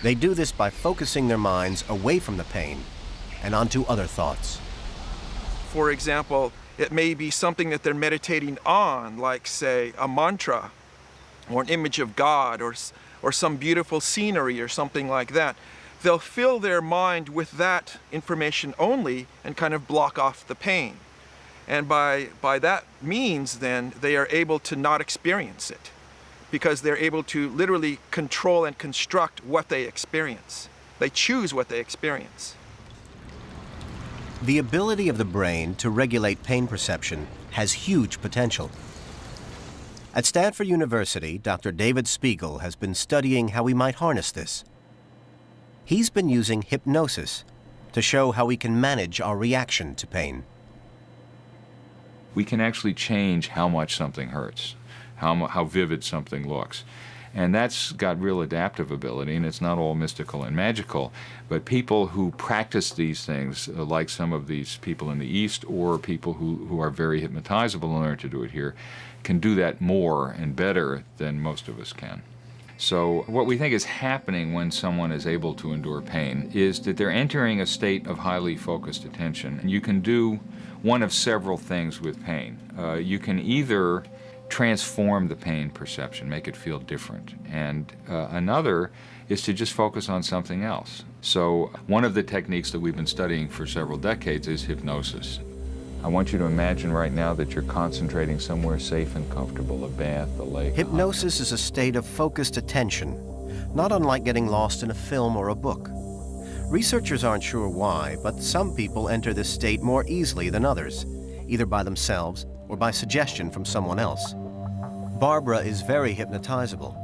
They do this by focusing their minds away from the pain and onto other thoughts. For example, it may be something that they're meditating on, like, say, a mantra or an image of God or some beautiful scenery or something like that. They'll fill their mind with that information only and kind of block off the pain. And by that means, then, they are able to not experience it, because they're able to literally control and construct what they experience. They choose what they experience. The ability of the brain to regulate pain perception has huge potential. At Stanford University, Dr. David Spiegel has been studying how we might harness this. He's been using hypnosis to show how we can manage our reaction to pain. We can actually change how much something hurts, how vivid something looks. And that's got real adaptive ability, and it's not all mystical and magical. But people who practice these things, like some of these people in the East, or people who are very hypnotizable and learn to do it here, can do that more and better than most of us can. So what we think is happening when someone is able to endure pain is that they're entering a state of highly focused attention. And you can do one of several things with pain. You can either transform the pain perception, make it feel different. And another is to just focus on something else. So one of the techniques that we've been studying for several decades is hypnosis. I want you to imagine right now that you're concentrating somewhere safe and comfortable, a bath, a lake. Hypnosis is a state of focused attention, not unlike getting lost in a film or a book. Researchers aren't sure why, but some people enter this state more easily than others, either by themselves or by suggestion from someone else. Barbara is very hypnotizable.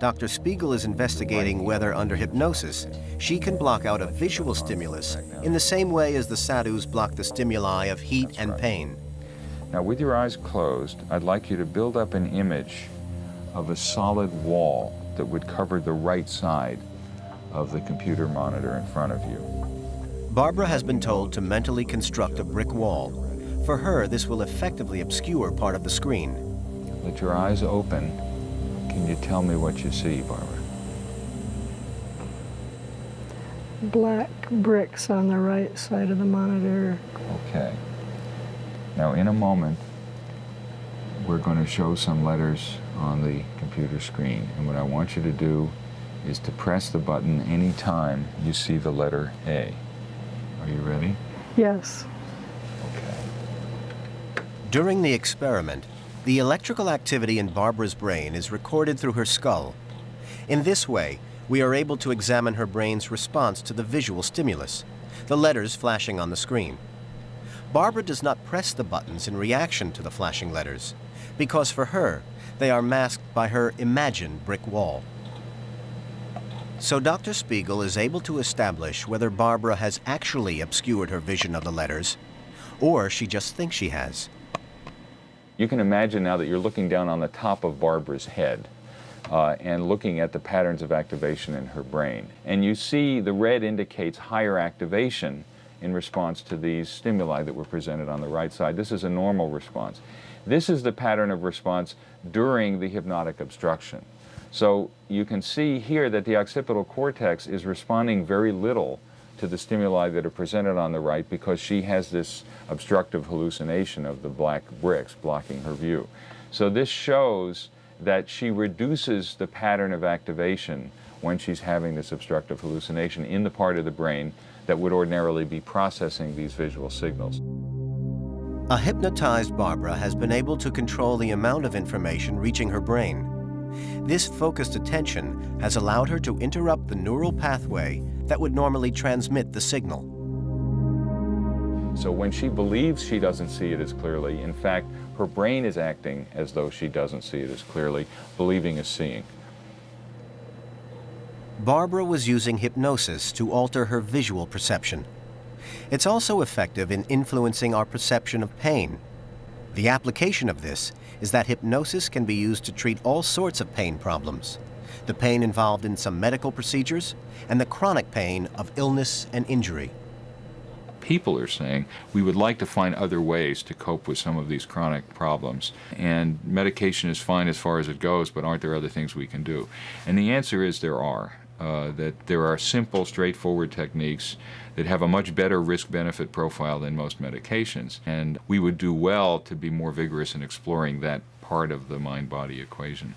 Dr. Spiegel is investigating whether, under hypnosis, she can block out a visual stimulus in the same way as the sadhus block the stimuli of heat and pain. Now, with your eyes closed, I'd like you to build up an image of a solid wall that would cover the right side of the computer monitor in front of you. Barbara has been told to mentally construct a brick wall. For her, this will effectively obscure part of the screen. Let your eyes open. Can you tell me what you see, Barbara? Black bricks on the right side of the monitor. Okay. Now, in a moment, we're going to show some letters on the computer screen. And what I want you to do is to press the button any time you see the letter A. Are you ready? Yes. Okay. During the experiment, the electrical activity in Barbara's brain is recorded through her skull. In this way, we are able to examine her brain's response to the visual stimulus, the letters flashing on the screen. Barbara does not press the buttons in reaction to the flashing letters, because for her, they are masked by her imagined brick wall. So Dr. Spiegel is able to establish whether Barbara has actually obscured her vision of the letters, or she just thinks she has. You can imagine now that you're looking down on the top of Barbara's head and looking at the patterns of activation in her brain. And you see the red indicates higher activation in response to these stimuli that were presented on the right side. This is a normal response. This is the pattern of response during the hypnotic obstruction. So you can see here that the occipital cortex is responding very little to the stimuli that are presented on the right because she has this obstructive hallucination of the black bricks blocking her view. So this shows that she reduces the pattern of activation when she's having this obstructive hallucination in the part of the brain that would ordinarily be processing these visual signals. A hypnotized Barbara has been able to control the amount of information reaching her brain. This focused attention has allowed her to interrupt the neural pathway that would normally transmit the signal. So when she believes she doesn't see it as clearly, in fact, her brain is acting as though she doesn't see it as clearly, believing is seeing. Barbara was using hypnosis to alter her visual perception. It's also effective in influencing our perception of pain. The application of this is that hypnosis can be used to treat all sorts of pain problems, the pain involved in some medical procedures and the chronic pain of illness and injury. People are saying we would like to find other ways to cope with some of these chronic problems, and medication is fine as far as it goes, but aren't there other things we can do? And the answer is there are. that there are simple, straightforward techniques that have a much better risk-benefit profile than most medications. And we would do well to be more vigorous in exploring that part of the mind-body equation.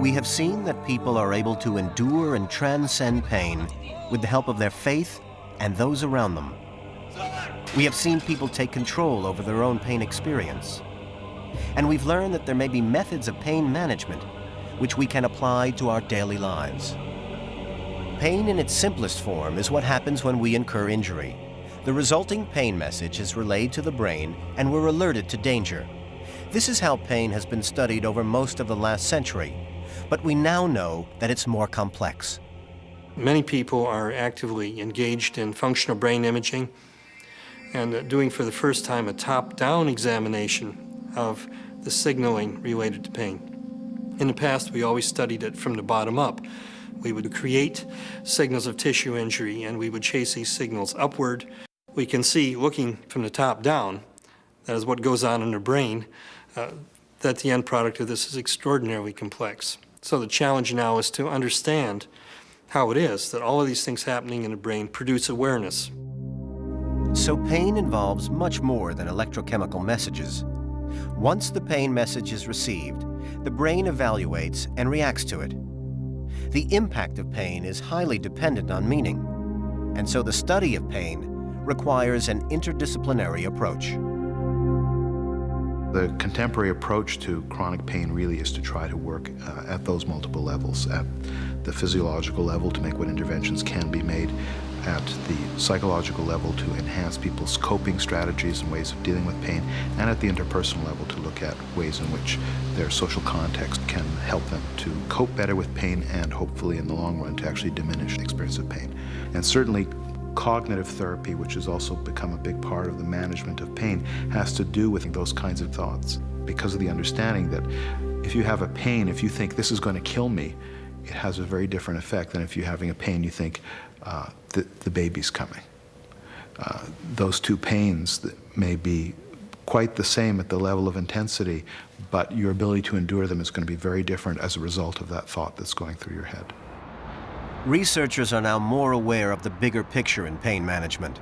We have seen that people are able to endure and transcend pain with the help of their faith and those around them. We have seen people take control over their own pain experience. And we've learned that there may be methods of pain management which we can apply to our daily lives. Pain in its simplest form is what happens when we incur injury. The resulting pain message is relayed to the brain and we're alerted to danger. This is how pain has been studied over most of the last century, but we now know that it's more complex. Many people are actively engaged in functional brain imaging and doing for the first time a top-down examination of the signaling related to pain. In the past, we always studied it from the bottom up. We would create signals of tissue injury and we would chase these signals upward. We can see, looking from the top down, that is what goes on in the brain, that the end product of this is extraordinarily complex. So the challenge now is to understand how it is that all of these things happening in the brain produce awareness. So pain involves much more than electrochemical messages. Once the pain message is received, the brain evaluates and reacts to it. The impact of pain is highly dependent on meaning, and so the study of pain requires an interdisciplinary approach. The contemporary approach to chronic pain really is to try to work at those multiple levels, at the physiological level to make what interventions can be made, at the psychological level to enhance people's coping strategies and ways of dealing with pain, and at the interpersonal level to look at ways in which their social context can help them to cope better with pain and hopefully in the long run to actually diminish the experience of pain. And certainly cognitive therapy, which has also become a big part of the management of pain, has to do with those kinds of thoughts because of the understanding that if you have a pain, if you think this is going to kill me, it has a very different effect than if you're having a pain you think the baby's coming. Those two pains may be quite the same at the level of intensity, but your ability to endure them is going to be very different as a result of that thought that's going through your head. Researchers are now more aware of the bigger picture in pain management.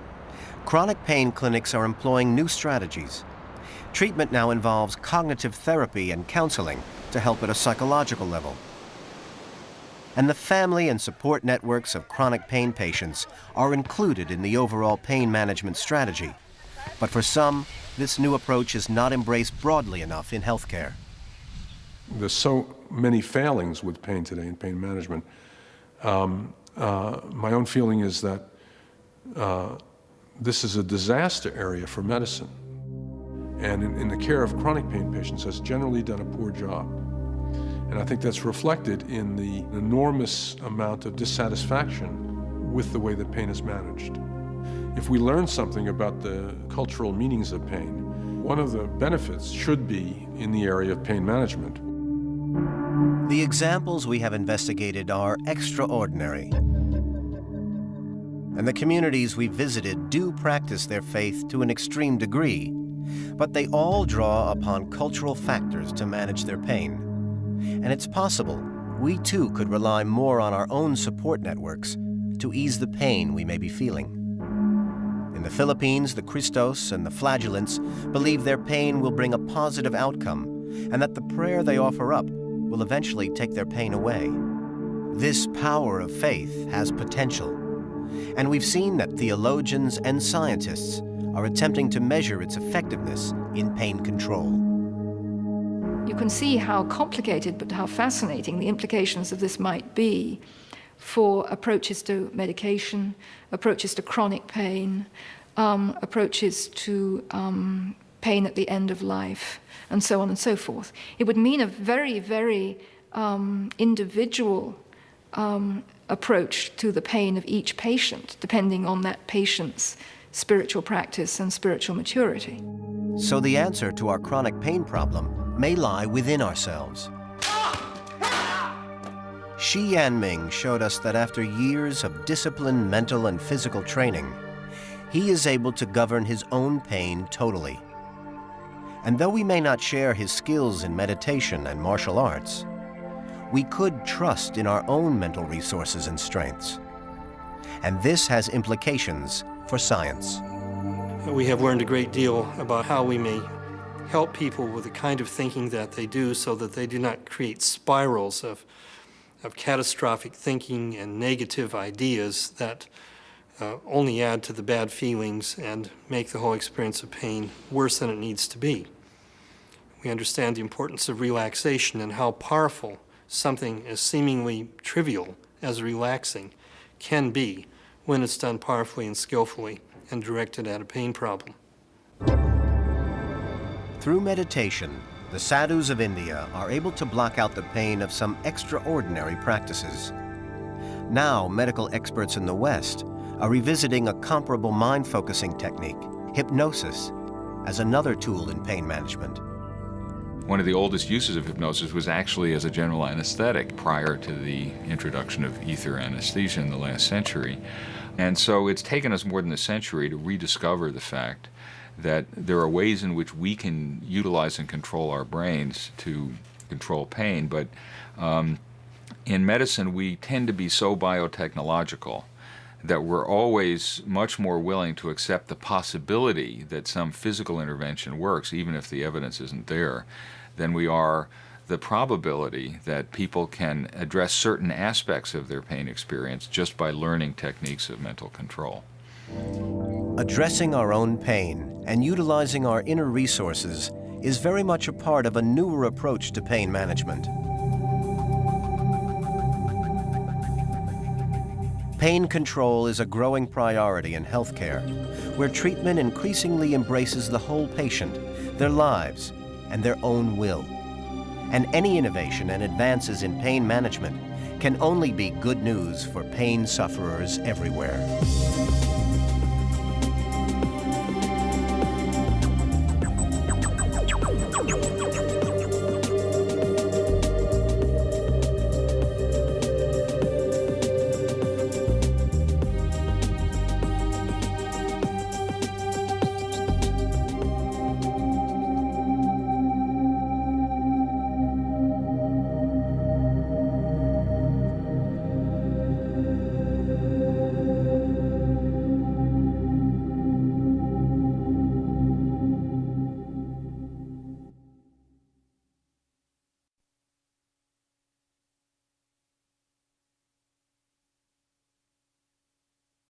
Chronic pain clinics are employing new strategies. Treatment now involves cognitive therapy and counseling to help at a psychological level. And the family and support networks of chronic pain patients are included in the overall pain management strategy. But for some, this new approach is not embraced broadly enough in healthcare. There's so many failings with pain today in pain management. My own feeling is that this is a disaster area for medicine. And in the care of chronic pain patients has generally done a poor job. And I think that's reflected in the enormous amount of dissatisfaction with the way that pain is managed. If we learn something about the cultural meanings of pain, one of the benefits should be in the area of pain management. The examples we have investigated are extraordinary. And the communities we visited do practice their faith to an extreme degree, but they all draw upon cultural factors to manage their pain. And it's possible we too could rely more on our own support networks to ease the pain we may be feeling. In the Philippines, the Christos and the Flagellants believe their pain will bring a positive outcome and that the prayer they offer up will eventually take their pain away. This power of faith has potential, and we've seen that theologians and scientists are attempting to measure its effectiveness in pain control. You can see how complicated but how fascinating the implications of this might be for approaches to medication, approaches to chronic pain, approaches to pain at the end of life, and so on and so forth. It would mean a very, very individual approach to the pain of each patient, depending on that patient's spiritual practice and spiritual maturity. So the answer to our chronic pain problem may lie within ourselves. Shi Yanming showed us that after years of disciplined mental and physical training, he is able to govern his own pain totally. And though we may not share his skills in meditation and martial arts, we could trust in our own mental resources and strengths. And this has implications for science. We have learned a great deal about how we may help people with the kind of thinking that they do so that they do not create spirals of catastrophic thinking and negative ideas that only add to the bad feelings and make the whole experience of pain worse than it needs to be. We understand the importance of relaxation and how powerful something as seemingly trivial as relaxing can be when it's done powerfully and skillfully and directed at a pain problem. Through meditation, the sadhus of India are able to block out the pain of some extraordinary practices. Now, medical experts in the West are revisiting a comparable mind-focusing technique, hypnosis, as another tool in pain management. One of the oldest uses of hypnosis was actually as a general anesthetic prior to the introduction of ether anesthesia in the last century. And so it's taken us more than a century to rediscover the fact that there are ways in which we can utilize and control our brains to control pain. But in medicine, we tend to be so biotechnological that we're always much more willing to accept the possibility that some physical intervention works, even if the evidence isn't there, than we are the probability that people can address certain aspects of their pain experience just by learning techniques of mental control. Addressing our own pain and utilizing our inner resources is very much a part of a newer approach to pain management. Pain control is a growing priority in healthcare, where treatment increasingly embraces the whole patient, their lives, and their own will. And any innovation and advances in pain management can only be good news for pain sufferers everywhere.